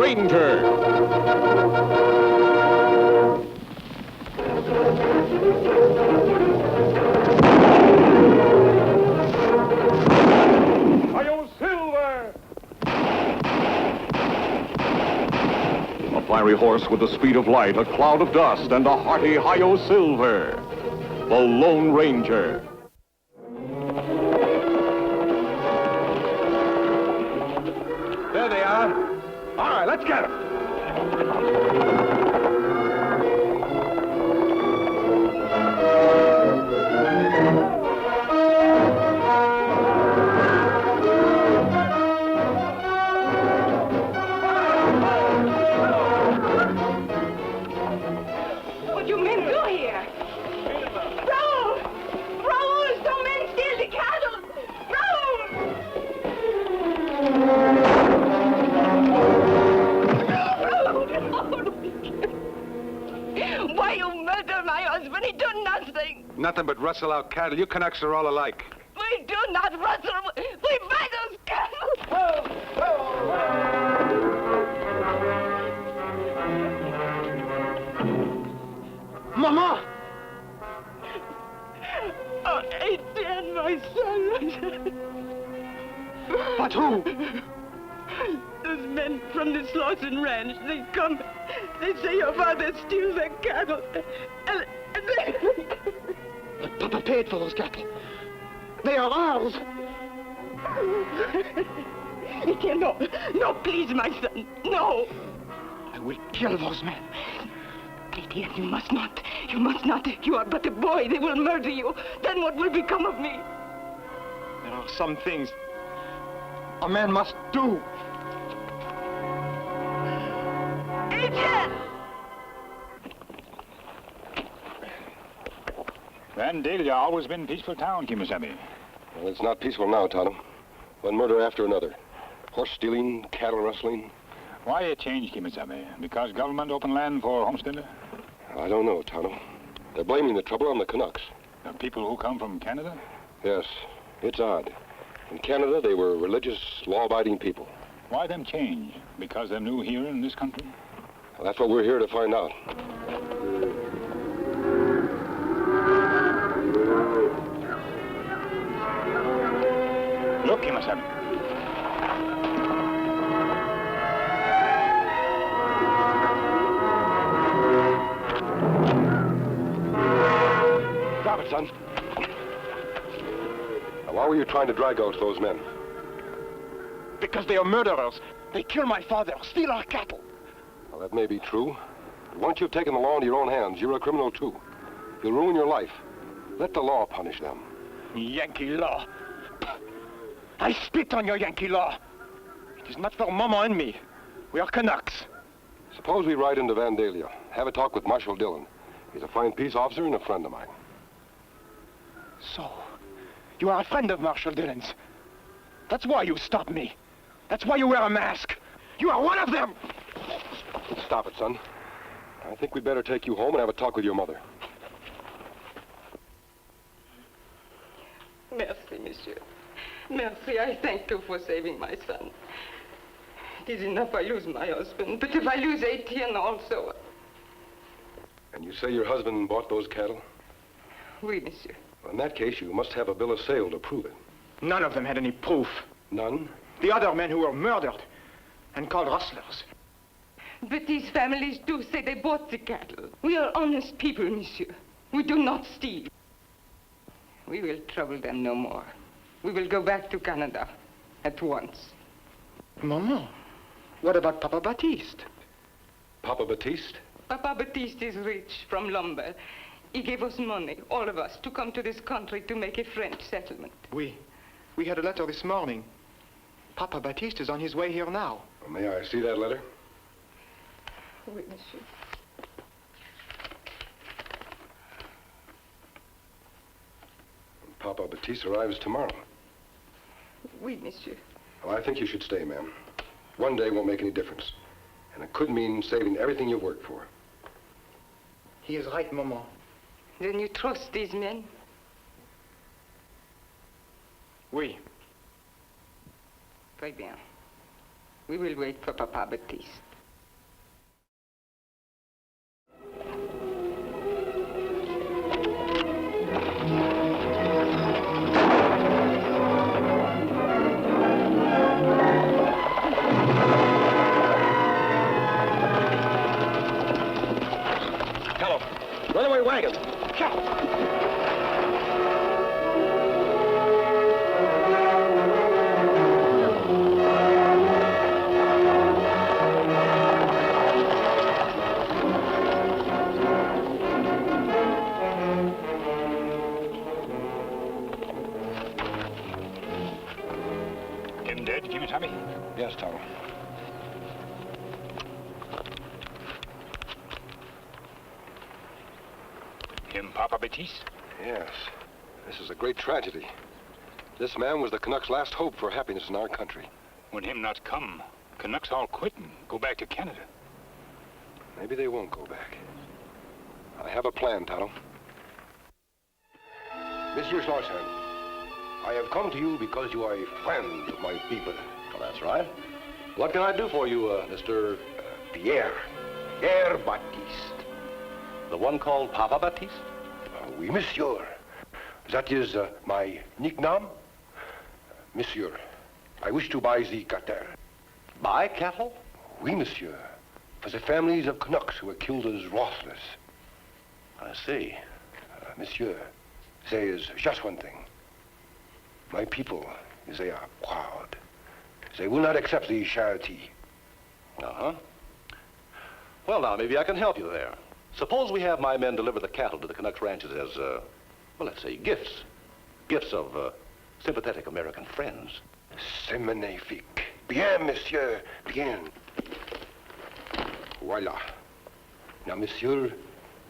Ranger. A fiery horse with the speed of light, a cloud of dust, and a hearty Hi-Yo Silver. The Lone Ranger. There they are. All right, let's get them. What you men do here? Raoul! Raoul! Some men steal the cattle! Raoul! Why you murder my husband? He do nothing. Nothing but rustle out cattle. You Canucks are all alike. We do not rustle. We buy those cattle. Mama! Oh, Etienne, my son. But who? Those men from the Slauson Ranch, they come. They say your father steals their cattle. And they... But Papa paid for those cattle. They are ours. Etienne, no. No, please, my son. No. I will kill those men. Etienne, you must not. You must not. You are but a boy. They will murder you. Then what will become of me? There are some things a man must do. Etienne! Vandalia always been peaceful town, Kemo Sabe. Well, it's not peaceful now, Tonto. One murder after another. Horse stealing, cattle rustling. Why a change, Kemo Sabe? Because government open land for homesteader? I don't know, Tonto. They're blaming the trouble on the Canucks. The people who come from Canada? Yes, it's odd. In Canada, they were religious, law-abiding people. Why them change? Because they're new here in this country? Well, that's what we're here to find out. Look, Kemo Sabe. Stop it, son. Now, why were you trying to drag out those men? Because they are murderers. They kill my father, steal our cattle. Well, that may be true. But once you've taken the law into your own hands, you're a criminal, too. You'll ruin your life. Let the law punish them. Yankee law. I spit on your Yankee law. It is not for Mama and me. We are Canucks. Suppose we ride into Vandalia, have a talk with Marshal Dillon. He's a fine peace officer and a friend of mine. So, you are a friend of Marshal Dillon's. That's why you stopped me. That's why you wear a mask. You are one of them! Stop it, son. I think we'd better take you home and have a talk with your mother. Merci, monsieur. Merci, I thank you for saving my son. It is enough I lose my husband, but if I lose Etienne also... And you say your husband bought those cattle? Oui, monsieur. Well, in that case, you must have a bill of sale to prove it. None of them had any proof. None? The other men who were murdered and called rustlers. But these families do say they bought the cattle. We are honest people, monsieur. We do not steal. We will trouble them no more. We will go back to Canada at once. Maman, what about Papa Baptiste? Papa Baptiste? Papa Baptiste is rich from lumber. He gave us money, all of us, to come to this country to make a French settlement. We had a letter this morning. Papa Baptiste is on his way here now. Well, may I see that letter? Oui, monsieur. Papa Baptiste arrives tomorrow. Oui, monsieur. Well, I think you should stay, ma'am. One day won't make any difference. And it could mean saving everything you've worked for. He is right, Maman. Then you trust these men? Oui. Très bien. We will wait for Papa Baptiste. Sabe? Yes, Tonto. Him Papa Batiste? Yes. This is a great tragedy. This man was the Canucks' last hope for happiness in our country. When him not come, Canucks all quit and go back to Canada. Maybe they won't go back. I have a plan, Tonto. Monsieur Schlosser, I have come to you because you are a friend of my people. Well, that's right. What can I do for you, Mr. Pierre Baptiste. The one called Papa Batiste? Oui, monsieur. That is my nickname. Monsieur, I wish to buy the cattle. Buy cattle? Oui, monsieur. For the families of Canucks who were killed as rustlers. I see. Monsieur, there is just one thing. My people, they are proud. They will not accept the charity. Uh-huh. Well, now, maybe I can help you there. Suppose we have my men deliver the cattle to the Canucks ranches as, well, let's say, gifts. Gifts of sympathetic American friends. C'est magnifique. Bien, monsieur, bien. Voila. Now, monsieur,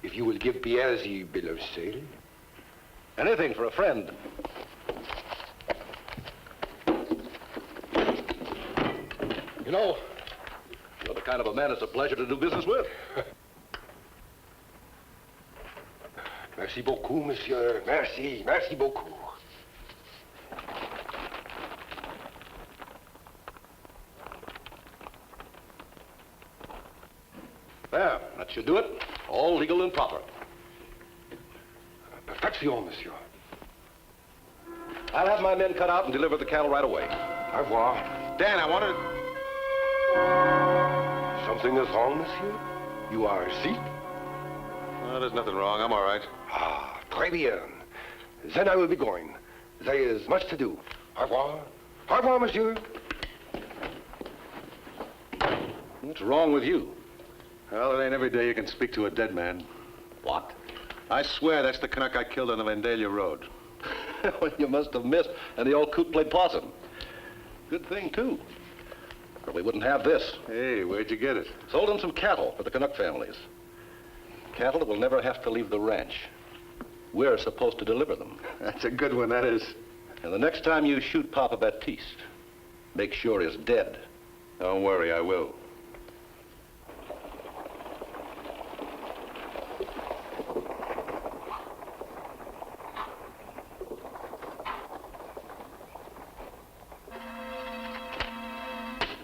if you will give Pierre the bill of sale. Anything for a friend. You know, you're the kind of a man it's a pleasure to do business with. Merci beaucoup, monsieur. Merci beaucoup. There, that should do it. All legal and proper. Perfection, monsieur. I'll have my men cut out and deliver the cattle right away. Au revoir. Dan, I wanted... Something is wrong, monsieur? You are sick? No, there's nothing wrong. I'm all right. Ah, très bien. Then I will be going. There is much to do. Au revoir. Au revoir, monsieur. What's wrong with you? Well, it ain't every day you can speak to a dead man. What? I swear that's the Canuck I killed on the Vandalia Road. Well, you must have missed, and the old coot played possum. Good thing, too. Or we wouldn't have this. Hey, where'd you get it? Sold him some cattle for the Canuck families. Cattle that will never have to leave the ranch. We're supposed to deliver them. That's a good one, that is. And the next time you shoot Papa Batiste, make sure he's dead. Don't worry, I will.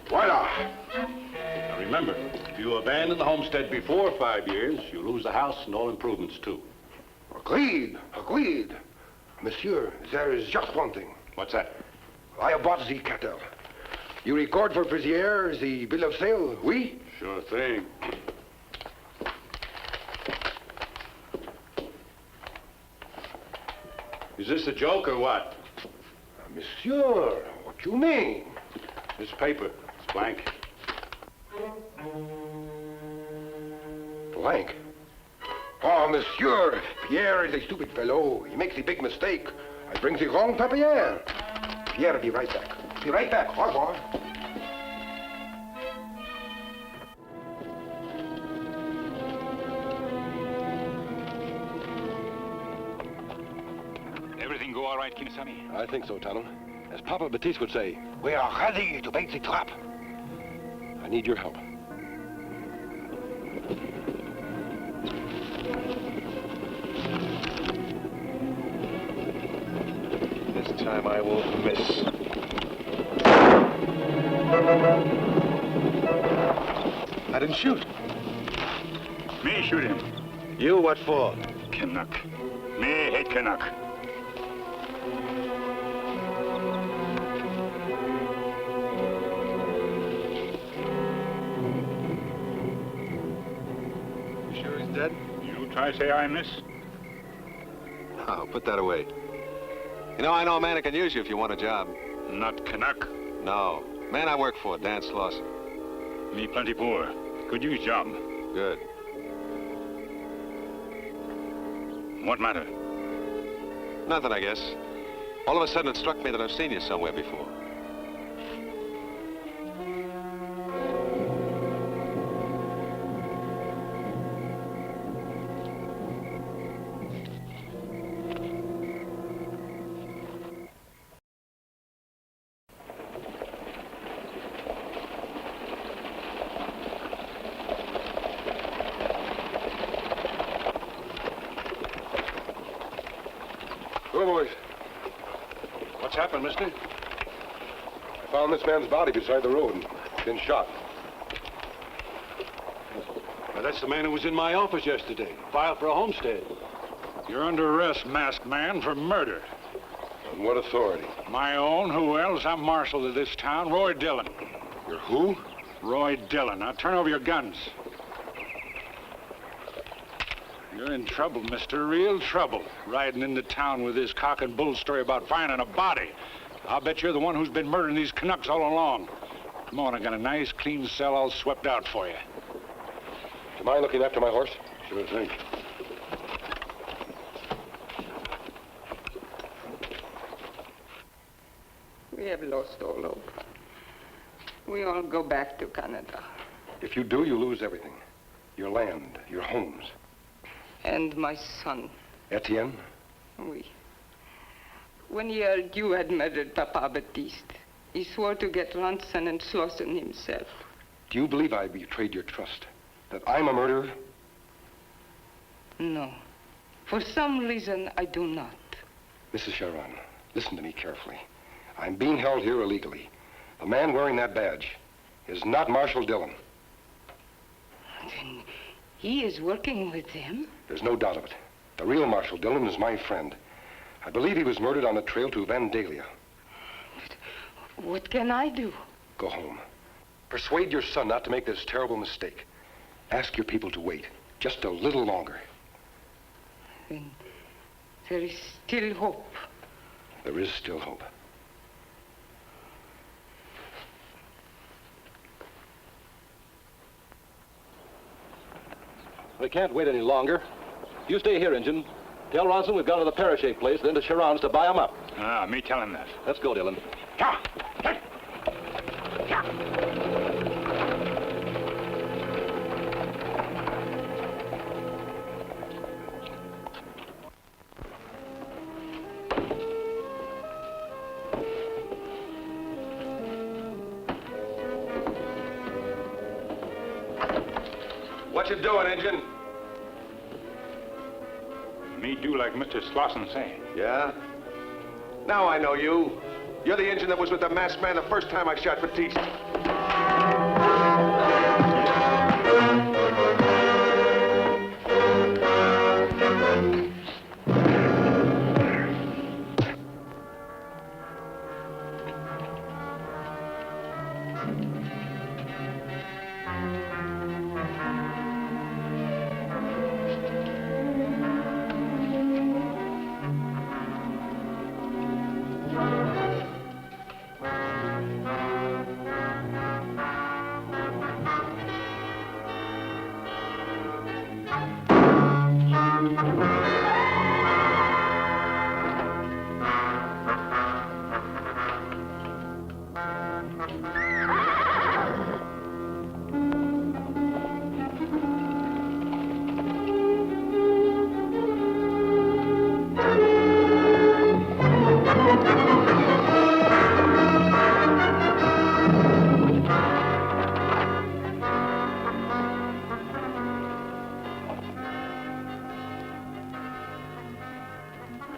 Voila. Now remember, if you abandon the homestead before 5 years, you lose the house and all improvements, too. Agreed. Monsieur, there is just one thing. What's that? I have bought the cattle. You record for Pierre the bill of sale, oui? Sure thing. Is this a joke or what? Monsieur, what you mean? This paper, it's blank. Blank. Oh, monsieur, Pierre is a stupid fellow. He makes a big mistake. I bring the wrong papier. Pierre, be right back. Be right back. Au revoir. Everything go all right, Kemo Sabe? I think so, Tonto. As Papa Batiste would say, we are ready to bait the trap. I need your help. This time I won't miss. I didn't shoot. Me shoot him. You, what for? Canuck. Me hate Canuck. You sure he's dead? You try say I miss? Oh, put that away. You know a man that can use you if you want a job. Not Canuck. No. Man I work for, Dan Slauson. Me plenty poor. Could use job. Good. What matter? Nothing, I guess. All of a sudden it struck me that I've seen you somewhere before. Hello, boys. What's happened, mister? I found this man's body beside the road. Been shot. Now, that's the man who was in my office yesterday. Filed for a homestead. You're under arrest, masked man, for murder. On what authority? My own. Who else? I'm marshal of this town, Roy Dillon. You're who? Roy Dillon. Now turn over your guns. You're in trouble, mister. Real trouble. Riding into town with this cock and bull story about finding a body. I'll bet you're the one who's been murdering these Canucks all along. Come on, I got a nice, clean cell all swept out for you. Do you mind looking after my horse? Sure thing. We have lost all hope. We all go back to Canada. If you do, you lose everything. Your land, your homes. And my son. Etienne? Oui. When he heard you had murdered Papa Baptiste, he swore to get ransom and Slauson himself. Do you believe I betrayed your trust? That I'm a murderer? No. For some reason, I do not. Mrs. Sharon, listen to me carefully. I'm being held here illegally. The man wearing that badge is not Marshal Dillon. Then he is working with them? There's no doubt of it. The real Marshal Dillon is my friend. I believe he was murdered on the trail to Vandalia. But what can I do? Go home. Persuade your son not to make this terrible mistake. Ask your people to wait just a little longer. Then there is still hope. There is still hope. We can't wait any longer. You stay here, Injun. Tell Ronson we've gone to the pear-shaped place, then to Sharon's to buy him up. Ah, me tell him that. Let's go, Dillon. What you doing, Injun? Me do like Mr. Slauson say. Yeah? Now I know you. You're the engine that was with the masked man the first time I shot Batiste.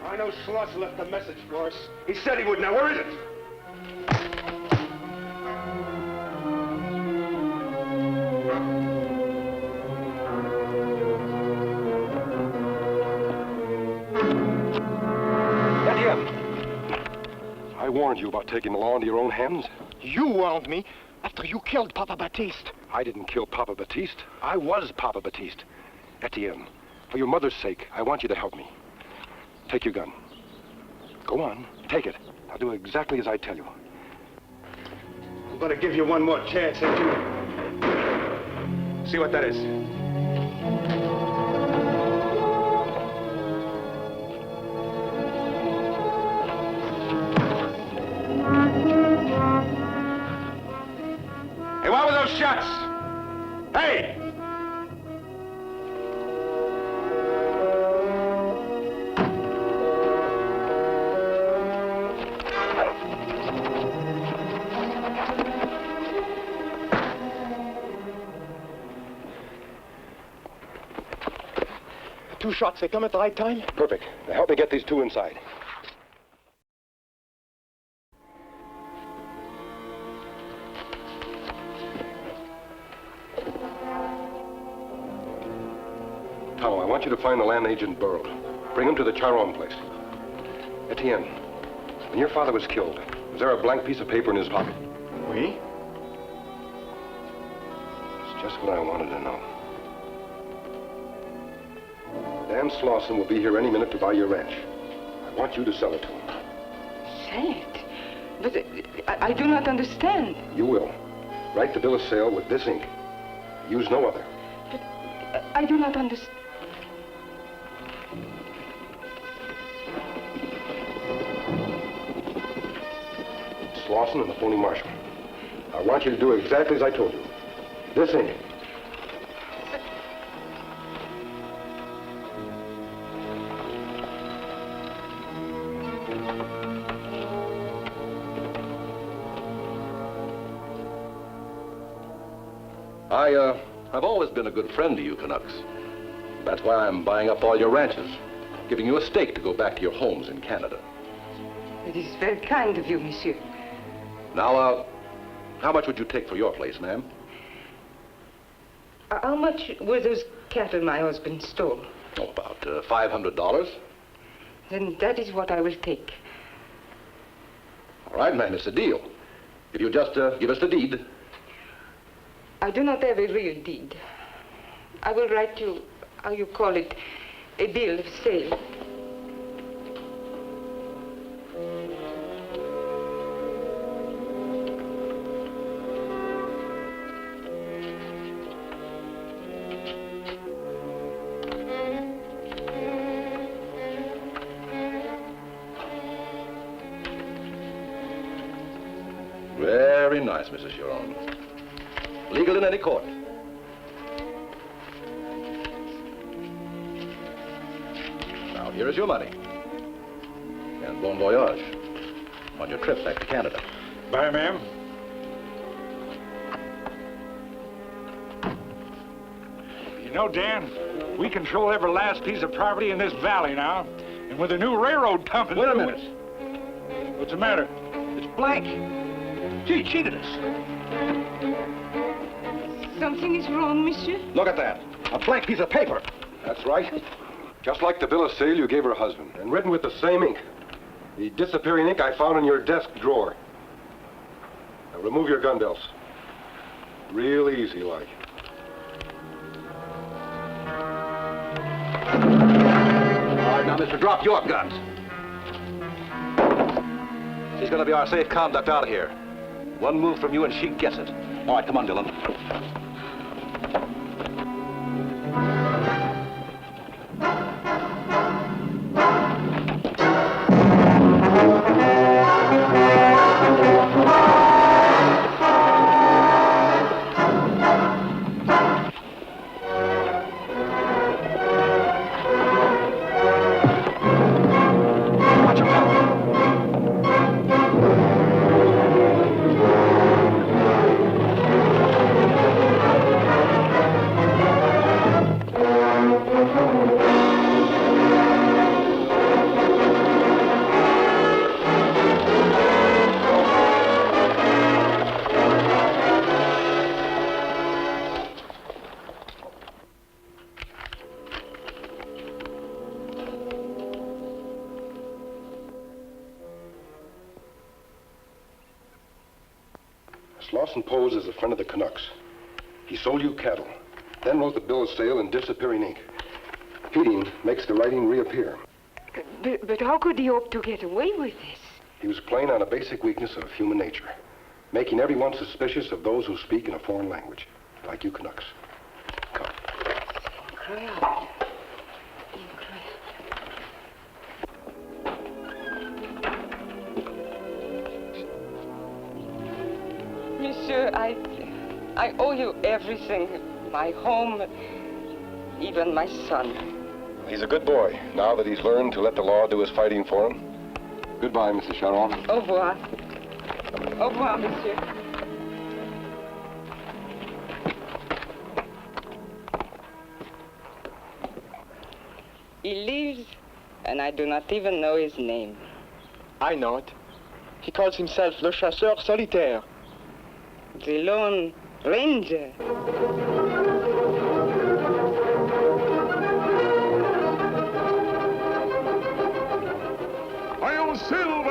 I know Slauson left a message for us. He said he would. Now, where is it? Etienne! I warned you about taking the law into your own hands. You warned me after you killed Papa Baptiste. I didn't kill Papa Baptiste. I was Papa Baptiste. Etienne, for your mother's sake, I want you to help me. Take your gun. Go on, take it. I'll do exactly as I tell you. I'm gonna give you one more chance, ain't you? See what that is. Hey, what were those shots? Hey! Two shots, they come at the right time? Perfect. Now help me get these two inside. want you to find the land agent Burl. Bring him to the Charon place. Etienne, when your father was killed, was there a blank piece of paper in his pocket? Oui? It's just what I wanted to know. Dan Slauson will be here any minute to buy your ranch. I want you to sell it to him. Sell it? But I do not understand. You will. Write the bill of sale with this ink. Use no other. But I do not understand. Slauson and the phony marshal. I want you to do exactly as I told you. This ink. I've always been a good friend to you, Canucks. That's why I'm buying up all your ranches, giving you a stake to go back to your homes in Canada. It is very kind of you, monsieur. Now, how much would you take for your place, ma'am? How much were those cattle my husband stole? Oh, about $500. Then that is what I will take. All right, ma'am, it's a deal. If you just give us the deed. I do not have a real deed. I will write you, how you call it, a bill of sale. Very nice, Mrs. Chiron. Legal in any court. Now, here is your money. And bon voyage on your trip back to Canada. Bye, ma'am. You know, Dan, we control every last piece of property in this valley now. And with the new railroad coming... Wait a minute. What's the matter? It's blank. She cheated us. Something is wrong, monsieur? Look at that. A blank piece of paper. That's right. Just like the bill of sale you gave her husband, and written with the same ink. The disappearing ink I found in your desk drawer. Now remove your gun belts. Real easy, like. All right, now, mister, drop your guns. She's gonna be our safe conduct out of here. One move from you and she gets it. All right, come on, Dylan. Slauson posed as a friend of the Canucks. He sold you cattle, then wrote the bill of sale in disappearing ink. Heating makes the writing reappear. But how could he hope to get away with this? He was playing on a basic weakness of human nature, making everyone suspicious of those who speak in a foreign language, like you Canucks. Come. Incredible. Monsieur, I owe you everything. My home, even my son. He's a good boy, now that he's learned to let the law do his fighting for him. Goodbye, Mrs. Charon. Au revoir. Au revoir, monsieur. He lives, and I do not even know his name. I know it. He calls himself Le Chasseur Solitaire. The Lone Ranger. Hayo Silver!